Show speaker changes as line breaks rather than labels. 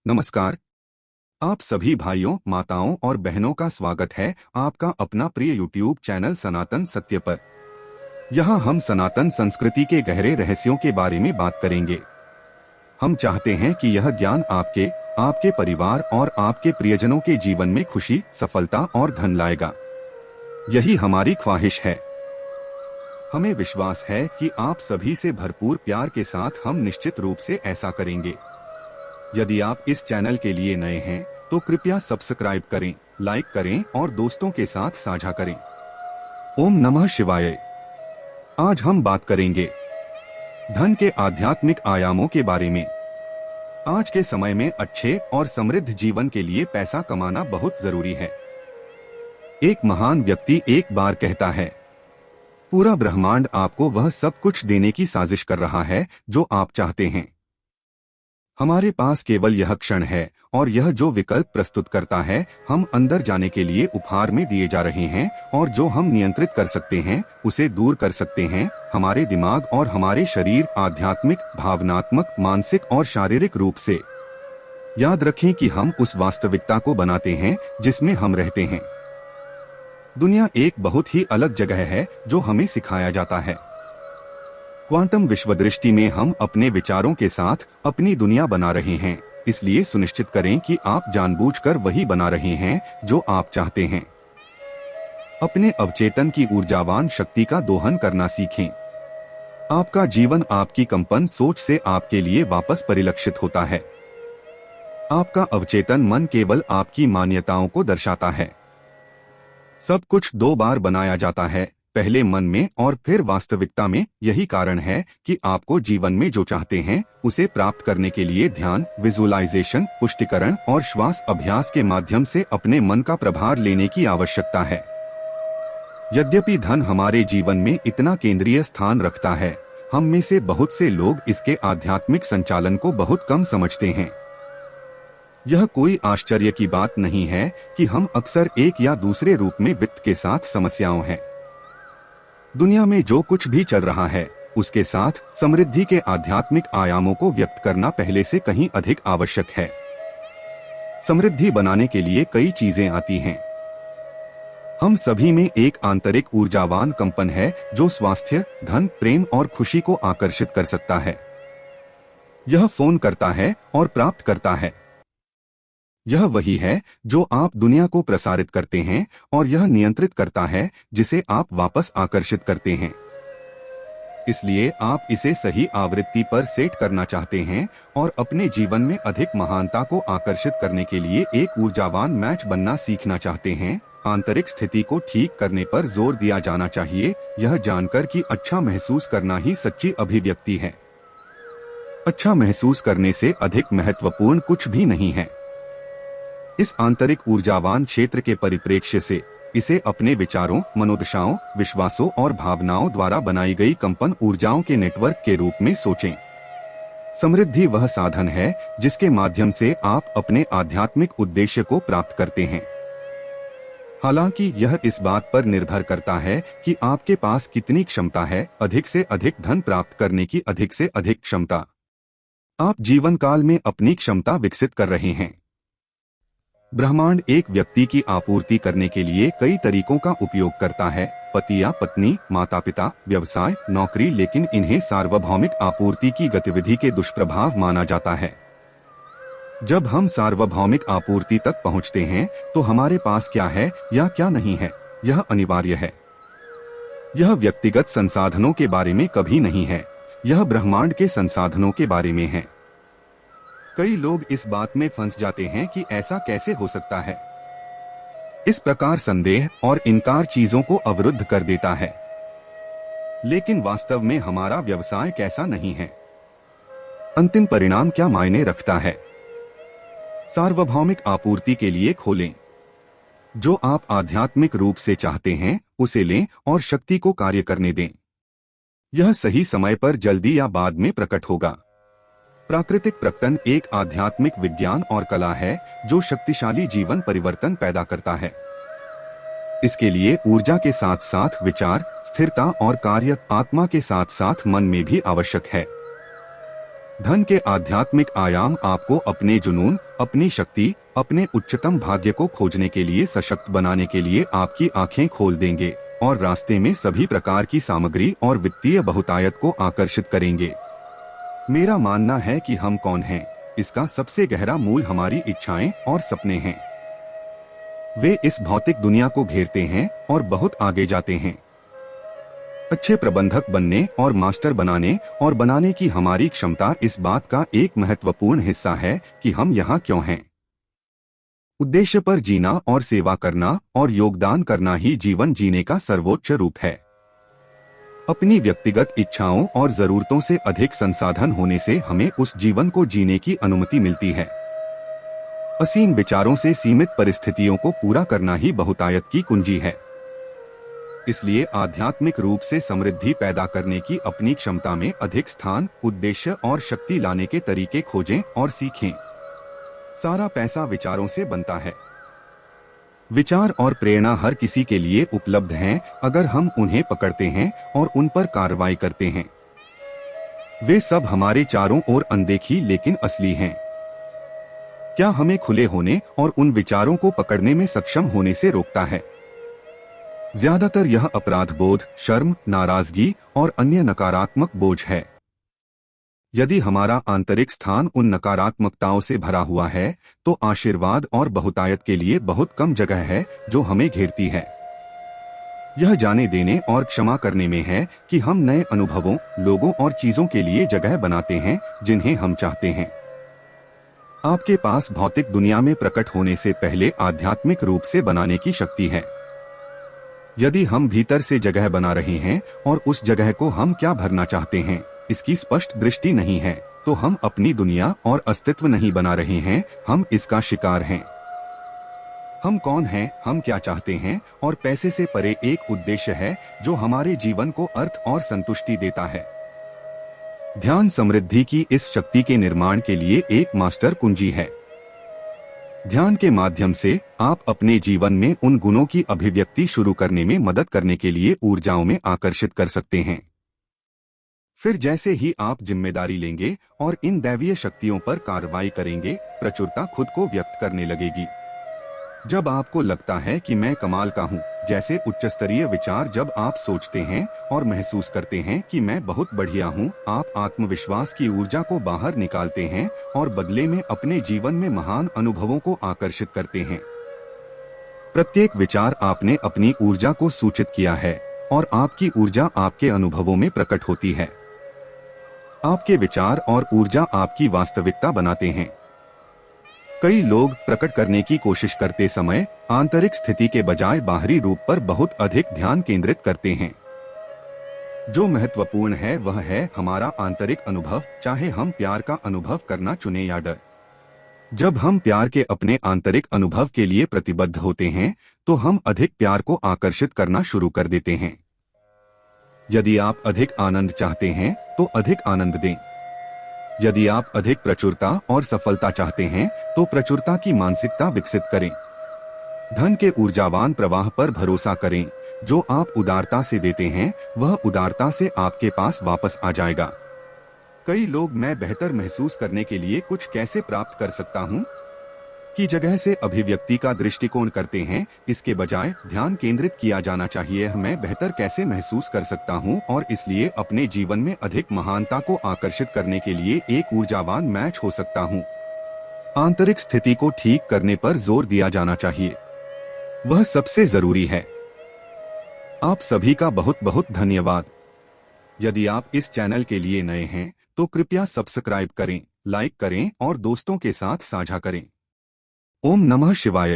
नमस्कार। आप सभी भाइयों, माताओं और बहनों का स्वागत है आपका अपना प्रिय YouTube चैनल सनातन सत्य पर। यहाँ हम सनातन संस्कृति के गहरे रहस्यों के बारे में बात करेंगे। हम चाहते हैं कि यह ज्ञान आपके परिवार और आपके प्रियजनों के जीवन में खुशी, सफलता और धन लाएगा। यही हमारी ख्वाहिश है। हमें विश्वास है कि आप सभी से भरपूर प्यार के साथ हम निश्चित रूप से ऐसा करेंगे। यदि आप इस चैनल के लिए नए हैं तो कृपया सब्सक्राइब करें, लाइक करें और दोस्तों के साथ साझा करें। ओम नमः शिवाय। आज हम बात करेंगे धन के आध्यात्मिक आयामों के बारे में। आज के समय में अच्छे और समृद्ध जीवन के लिए पैसा कमाना बहुत जरूरी है। एक महान व्यक्ति एक बार कहता है, पूरा ब्रह्मांड आपको वह सब कुछ देने की साजिश कर रहा है जो आप चाहते हैं। हमारे पास केवल यह क्षण है और यह जो विकल्प प्रस्तुत करता है, हम अंदर जाने के लिए उपहार में दिए जा रहे हैं और जो हम नियंत्रित कर सकते हैं उसे दूर कर सकते हैं। हमारे दिमाग और हमारे शरीर आध्यात्मिक, भावनात्मक, मानसिक और शारीरिक रूप से। याद रखें कि हम उस वास्तविकता को बनाते हैं जिसमें हम रहते हैं। दुनिया एक बहुत ही अलग जगह है जो हमें सिखाया जाता है। क्वांटम विश्वदृष्टि में हम अपने विचारों के साथ अपनी दुनिया बना रहे हैं, इसलिए सुनिश्चित करें कि आप जानबूझकर वही बना रहे हैं जो आप चाहते हैं। अपने अवचेतन की ऊर्जावान शक्ति का दोहन करना सीखें। आपका जीवन आपकी कंपन सोच से आपके लिए वापस परिलक्षित होता है। आपका अवचेतन मन केवल आपकी मान्यताओं को दर्शाता है। सब कुछ दो बार बनाया जाता है, पहले मन में और फिर वास्तविकता में। यही कारण है कि आपको जीवन में जो चाहते हैं उसे प्राप्त करने के लिए ध्यान, विजुअलाइजेशन, पुष्टिकरण और श्वास अभ्यास के माध्यम से अपने मन का प्रभार लेने की आवश्यकता है। यद्यपि धन हमारे जीवन में इतना केंद्रीय स्थान रखता है, हम में से बहुत से लोग इसके आध्यात्मिक संचालन को बहुत कम समझते हैं। यह कोई आश्चर्य की बात नहीं है कि हम अक्सर एक या दूसरे रूप में वित्त के साथ समस्याओं हैं। दुनिया में जो कुछ भी चल रहा है उसके साथ समृद्धि के आध्यात्मिक आयामों को व्यक्त करना पहले से कहीं अधिक आवश्यक है। समृद्धि बनाने के लिए कई चीजें आती हैं। हम सभी में एक आंतरिक ऊर्जावान कंपन है जो स्वास्थ्य, धन, प्रेम और खुशी को आकर्षित कर सकता है। यह फोन करता है और प्राप्त करता है। यह वही है जो आप दुनिया को प्रसारित करते हैं और यह नियंत्रित करता है जिसे आप वापस आकर्षित करते हैं। इसलिए आप इसे सही आवृत्ति पर सेट करना चाहते हैं और अपने जीवन में अधिक महानता को आकर्षित करने के लिए एक ऊर्जावान मैच बनना सीखना चाहते हैं। आंतरिक स्थिति को ठीक करने पर जोर दिया जाना चाहिए, यह जानकर कि अच्छा महसूस करना ही सच्ची अभिव्यक्ति है। अच्छा महसूस करने से अधिक महत्वपूर्ण कुछ भी नहीं है। इस आंतरिक ऊर्जावान क्षेत्र के परिप्रेक्ष्य से इसे अपने विचारों, मनोदशाओं, विश्वासों और भावनाओं द्वारा बनाई गई कंपन ऊर्जाओं के नेटवर्क के रूप में सोचें। समृद्धि वह साधन है जिसके माध्यम से आप अपने आध्यात्मिक उद्देश्य को प्राप्त करते हैं। हालांकि यह इस बात पर निर्भर करता है कि आपके पास कितनी क्षमता है। अधिक से अधिक धन प्राप्त करने की अधिक से अधिक क्षमता। आप जीवन काल में अपनी क्षमता विकसित कर रहे हैं। ब्रह्मांड एक व्यक्ति की आपूर्ति करने के लिए कई तरीकों का उपयोग करता है। पति या पत्नी, माता पिता, व्यवसाय, नौकरी, लेकिन इन्हें सार्वभौमिक आपूर्ति की गतिविधि के दुष्प्रभाव माना जाता है। जब हम सार्वभौमिक आपूर्ति तक पहुंचते हैं तो हमारे पास क्या है या क्या नहीं है, यह अनिवार्य है। यह व्यक्तिगत संसाधनों के बारे में कभी नहीं है, यह ब्रह्मांड के संसाधनों के बारे में है। कई लोग इस बात में फंस जाते हैं कि ऐसा कैसे हो सकता है। इस प्रकार संदेह और इनकार चीजों को अवरुद्ध कर देता है। लेकिन वास्तव में हमारा व्यवसाय कैसा नहीं है। अंतिम परिणाम क्या मायने रखता है। सार्वभौमिक आपूर्ति के लिए खोलें। जो आप आध्यात्मिक रूप से चाहते हैं उसे लें और शक्ति को कार्य करने दें। यह सही समय पर जल्दी या बाद में प्रकट होगा। प्राकृतिक प्रकटन एक आध्यात्मिक विज्ञान और कला है जो शक्तिशाली जीवन परिवर्तन पैदा करता है। इसके लिए ऊर्जा के साथ साथ विचार, स्थिरता और कार्य आत्मा के साथ साथ मन में भी आवश्यक है। धन के आध्यात्मिक आयाम आपको अपने जुनून, अपनी शक्ति, अपने उच्चतम भाग्य को खोजने के लिए सशक्त बनाने के लिए आपकी आंखें खोल देंगे और रास्ते में सभी प्रकार की सामग्री और वित्तीय बहुतायत को आकर्षित करेंगे। मेरा मानना है कि हम कौन हैं, इसका सबसे गहरा मूल हमारी इच्छाएं और सपने हैं। वे इस भौतिक दुनिया को घेरते हैं और बहुत आगे जाते हैं। अच्छे प्रबंधक बनने और मास्टर बनाने और बनाने की हमारी क्षमता इस बात का एक महत्वपूर्ण हिस्सा है कि हम यहाँ क्यों हैं। उद्देश्य पर जीना और सेवा करना और योगदान करना ही जीवन जीने का सर्वोच्च रूप है। अपनी व्यक्तिगत इच्छाओं और जरूरतों से अधिक संसाधन होने से हमें उस जीवन को जीने की अनुमति मिलती है। असीम विचारों से सीमित परिस्थितियों को पूरा करना ही बहुतायत की कुंजी है। इसलिए आध्यात्मिक रूप से समृद्धि पैदा करने की अपनी क्षमता में अधिक स्थान, उद्देश्य और शक्ति लाने के तरीके खोजें और सीखें। सारा पैसा विचारों से बनता है। विचार और प्रेरणा हर किसी के लिए उपलब्ध हैं अगर हम उन्हें पकड़ते हैं और उन पर कार्रवाई करते हैं। वे सब हमारे चारों ओर अनदेखी लेकिन असली हैं। क्या हमें खुले होने और उन विचारों को पकड़ने में सक्षम होने से रोकता है? ज्यादातर यह अपराध बोध, शर्म, नाराजगी और अन्य नकारात्मक बोझ है। यदि हमारा आंतरिक स्थान उन नकारात्मकताओं से भरा हुआ है, तो आशीर्वाद और बहुतायत के लिए बहुत कम जगह है जो हमें घेरती है। यह जाने देने और क्षमा करने में है कि हम नए अनुभवों, लोगों और चीजों के लिए जगह बनाते हैं जिन्हें हम चाहते हैं। आपके पास भौतिक दुनिया में प्रकट होने से पहले आध्यात्मिक रूप से बनाने की शक्ति है। यदि हम भीतर से जगह बना रहे हैं और उस जगह को हम क्या भरना चाहते हैं, इसकी स्पष्ट दृष्टि नहीं है, तो हम अपनी दुनिया और अस्तित्व नहीं बना रहे हैं, हम इसका शिकार हैं। हम कौन हैं, हम क्या चाहते हैं और पैसे से परे एक उद्देश्य है जो हमारे जीवन को अर्थ और संतुष्टि देता है। ध्यान समृद्धि की इस शक्ति के निर्माण के लिए एक मास्टर कुंजी है। ध्यान के माध्यम से आप अपने जीवन में उन गुणों की अभिव्यक्ति शुरू करने में मदद करने के लिए ऊर्जाओं में आकर्षित कर सकते हैं। फिर जैसे ही आप जिम्मेदारी लेंगे और इन दैवीय शक्तियों पर कार्रवाई करेंगे, प्रचुरता खुद को व्यक्त करने लगेगी। जब आपको लगता है कि मैं कमाल का हूँ जैसे उच्चस्तरीय विचार जब आप सोचते हैं और महसूस करते हैं कि मैं बहुत बढ़िया हूँ, आप आत्मविश्वास की ऊर्जा को बाहर निकालते हैं और बदले में अपने जीवन में महान अनुभवों को आकर्षित करते हैं। प्रत्येक विचार आपने अपनी ऊर्जा को सूचित किया है और आपकी ऊर्जा आपके अनुभवों में प्रकट होती है। आपके विचार और ऊर्जा आपकी वास्तविकता बनाते हैं। कई लोग प्रकट करने की कोशिश करते समय आंतरिक स्थिति के बजाय बाहरी रूप पर बहुत अधिक ध्यान केंद्रित करते हैं। जो महत्वपूर्ण है वह है हमारा आंतरिक अनुभव, चाहे हम प्यार का अनुभव करना चुने या डर। जब हम प्यार के अपने आंतरिक अनुभव के लिए प्रतिबद्ध होते हैं, तो हम अधिक प्यार को आकर्षित करना शुरू कर देते हैं। यदि आप अधिक आनंद चाहते हैं, तो अधिक आनंद दें। यदि आप अधिक प्रचुरता और सफलता चाहते हैं, तो प्रचुरता की मानसिकता विकसित करें। धन के ऊर्जावान प्रवाह पर भरोसा करें। जो आप उदारता से देते हैं, वह उदारता से आपके पास वापस आ जाएगा। कई लोग मैं बेहतर महसूस करने के लिए कुछ कैसे प्राप्त कर सकता हूँ की जगह से अभिव्यक्ति का दृष्टिकोण करते हैं। इसके बजाय ध्यान केंद्रित किया जाना चाहिए मैं बेहतर कैसे महसूस कर सकता हूँ और इसलिए अपने जीवन में अधिक महानता को आकर्षित करने के लिए एक ऊर्जावान मैच हो सकता हूँ। आंतरिक स्थिति को ठीक करने पर जोर दिया जाना चाहिए, वह सबसे जरूरी है। आप सभी का बहुत बहुत धन्यवाद। यदि आप इस चैनल के लिए नए हैं तो कृपया सब्सक्राइब करें, लाइक करें और दोस्तों के साथ साझा करें। ओम नमः शिवाय।